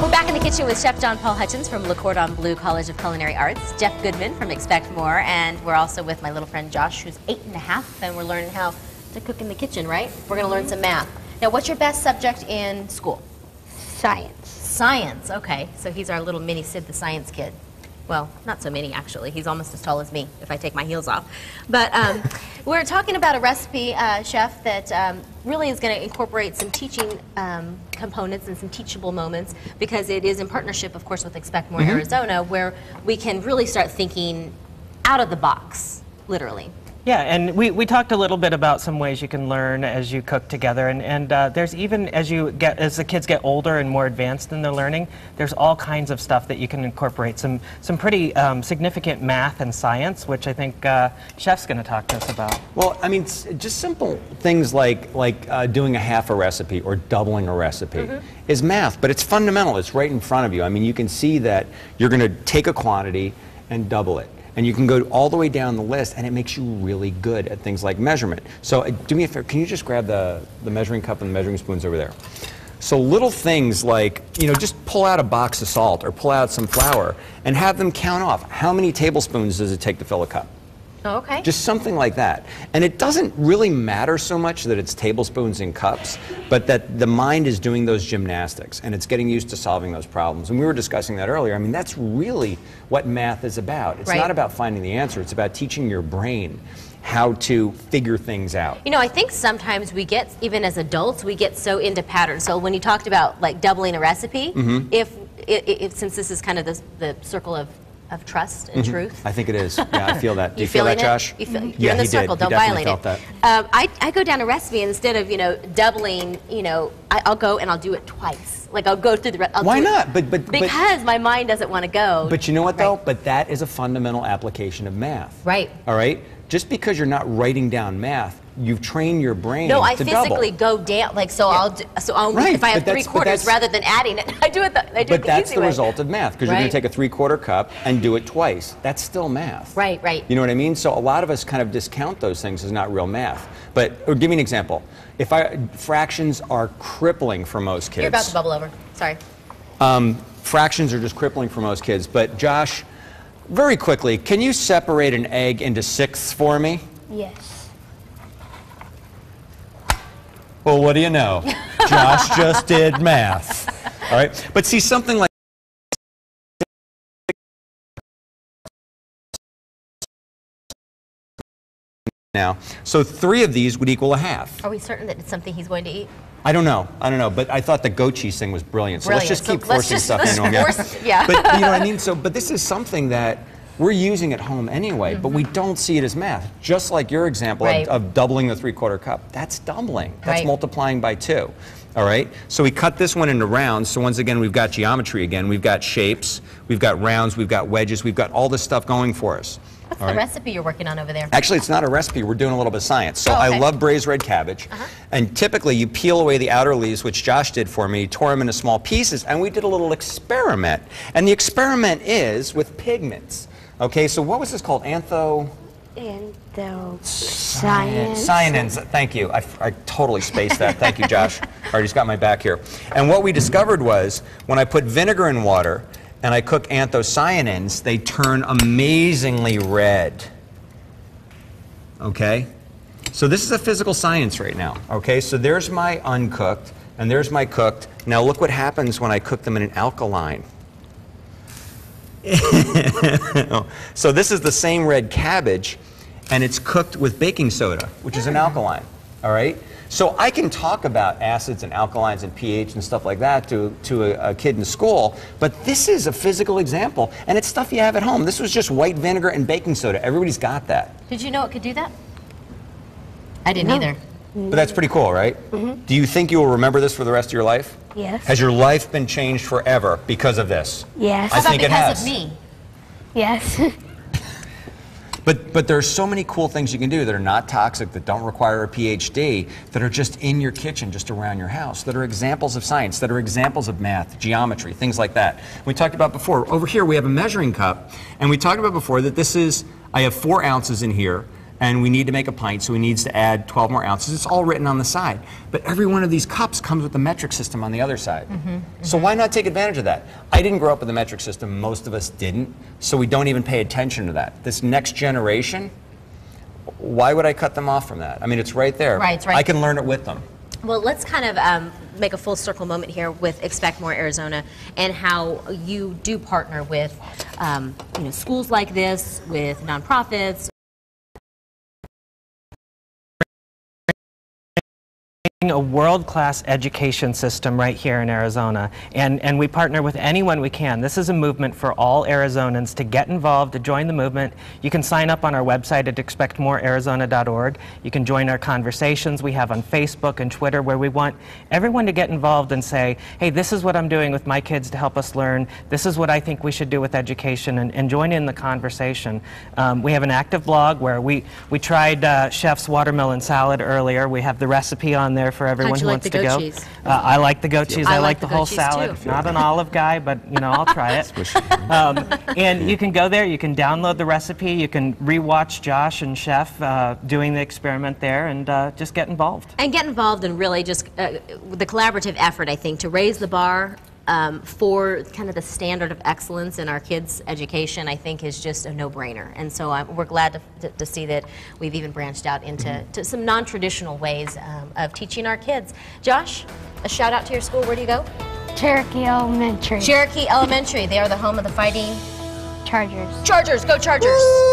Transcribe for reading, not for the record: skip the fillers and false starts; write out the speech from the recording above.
We're back in the kitchen with Chef John Paul Hutchins from Le Cordon Bleu College of Culinary Arts, Jeff Goodman from Expect More, and we're also with my little friend Josh, who's 8½, and we're learning how to cook in the kitchen, right? We're going to learn some math. Now, what's your best subject in school? Science. Science, okay. So he's our little mini Sid the Science Kid. Well, not so many, actually. He's almost as tall as me, if I take my heels off. But we're talking about a recipe, Chef, that really is going to incorporate some teaching components and some teachable moments, because it is in partnership, of course, with Expect More Arizona, where we can really start thinking out of the box, literally. Yeah, and we talked a little bit about some ways you can learn as you cook together, and there's even as the kids get older and more advanced in their learning, there's all kinds of stuff that you can incorporate. Some pretty significant math and science, which I think Chef's going to talk to us about. Well, I mean, just simple things like doing a half a recipe or doubling a recipe is math, but it's fundamental. It's right in front of you. I mean, you can see that you're going to take a quantity and double it. And you can go all the way down the list, and it makes you really good at things like measurement. So do me a favor, can you just grab the measuring cup and the measuring spoons over there? So little things like, you know, just pull out a box of salt or pull out some flour and have them count off. How many tablespoons does it take to fill a cup? Oh, okay. Just something like that. And it doesn't really matter so much that it's tablespoons and cups, but that the mind is doing those gymnastics and it's getting used to solving those problems. And we were discussing that earlier. I mean, that's really what math is about. It's not about finding the answer. It's about teaching your brain how to figure things out. You know, I think sometimes we get, even as adults, we get so into patterns. So when you talked about like doubling a recipe, if since this is kind of the circle of trust and truth. I think it is. Yeah, I feel that. Do you feel that, Josh? You're in the circle. Don't violate it. I go down a recipe, and instead of doubling, I'll go and I'll do it twice. Like I'll go through the. Why not? Because my mind doesn't want to go. But you know what though? But that is a fundamental application of math. Right. All right. Just because you're not writing down math, you've trained your brain No, I to physically double. go down. Like I'll if I have 3/4 rather than adding it, I do it the easy way. But that's the result of math, because you're going to take a 3/4 cup and do it twice. That's still math. Right, right. You know what I mean? So a lot of us kind of discount those things as not real math. But or give me an example. Fractions are crippling for most kids. You're about to bubble over. Sorry. Fractions are just crippling for most kids. But Josh, very quickly, can you separate an egg into sixths for me? Yes. Well, what do you know? Josh just did math. All right. But see, something like now, so 3 of these would equal a half. Are we certain that it's something he's going to eat? I don't know, but I thought the goat cheese thing was brilliant. So let's just keep forcing stuff into him. Yeah. But you know what I mean? But this is something that we're using at home anyway, but we don't see it as math. Just like your example of doubling the 3/4 cup. That's doubling. That's multiplying by 2. All right? So we cut this one into rounds. So once again, we've got geometry again. We've got shapes. We've got rounds. We've got wedges. We've got all this stuff going for us. What's the recipe you're working on over there? Actually, it's not a recipe. We're doing a little bit of science. So I love braised red cabbage. And typically, you peel away the outer leaves, which Josh did for me, tore them into small pieces, and we did a little experiment. And the experiment is with pigments. Okay, so what was this called? Anthocyanins. Thank you. I totally spaced that. Thank you, Josh. All right, he's got my back here. And what we discovered was when I put vinegar in water, and I cook anthocyanins, they turn amazingly red. Okay? So this is a physical science right now. Okay? So there's my uncooked, and there's my cooked. Now look what happens when I cook them in an alkaline. So this is the same red cabbage, and it's cooked with baking soda, which is an alkaline. All right? So I can talk about acids and alkalines and pH and stuff like that to a kid in school, but this is a physical example, and it's stuff you have at home. This was just white vinegar and baking soda. Everybody's got that. Did you know it could do that? I didn't either. But that's pretty cool, right? Do you think you will remember this for the rest of your life? Yes. Has your life been changed forever because of this? Yes. I think it has. Because of me? Yes. But there's so many cool things you can do that are not toxic, that don't require a PhD, that are just in your kitchen, just around your house, that are examples of science, that are examples of math, geometry, things like that. We talked about before, over here we have a measuring cup, and we talked about before that this is, I have 4 ounces in here, and we need to make a pint, so he needs to add 12 more ounces. It's all written on the side. But every one of these cups comes with the metric system on the other side. So why not take advantage of that? I didn't grow up with the metric system. Most of us didn't. So we don't even pay attention to that. This next generation, why would I cut them off from that? I mean, it's right there. Right, it's right. I can learn it with them. Well, let's kind of make a full circle moment here with Expect More Arizona and how you do partner with schools like this, with nonprofits. A world-class education system right here in Arizona, and we partner with anyone we can. This is a movement for all Arizonans to get involved, to join the movement. You can sign up on our website at expectmorearizona.org. You can join our conversations we have on Facebook and Twitter, where we want everyone to get involved and say, hey, this is what I'm doing with my kids to help us learn. This is what I think we should do with education, and join in the conversation. We have an active blog where we tried Chef's watermelon salad earlier. We have the recipe on there for everyone How'd you who like wants the to goat go. cheese? I like the goat cheese. I like the whole goat cheese, salad. too. Not an olive guy, but I'll try it. And you can go there. You can download the recipe. You can rewatch Josh and Chef doing the experiment there, and just get involved. And get involved in really just the collaborative effort, I think, to raise the bar for kind of the standard of excellence in our kids' education, I think is just a no-brainer. And so we're glad to see that we've even branched out into some non-traditional ways of teaching our kids. Josh, a shout out to your school. Where do you go? Cherokee Elementary. Cherokee Elementary. They are the home of the Fighting Chargers. Chargers. Go Chargers!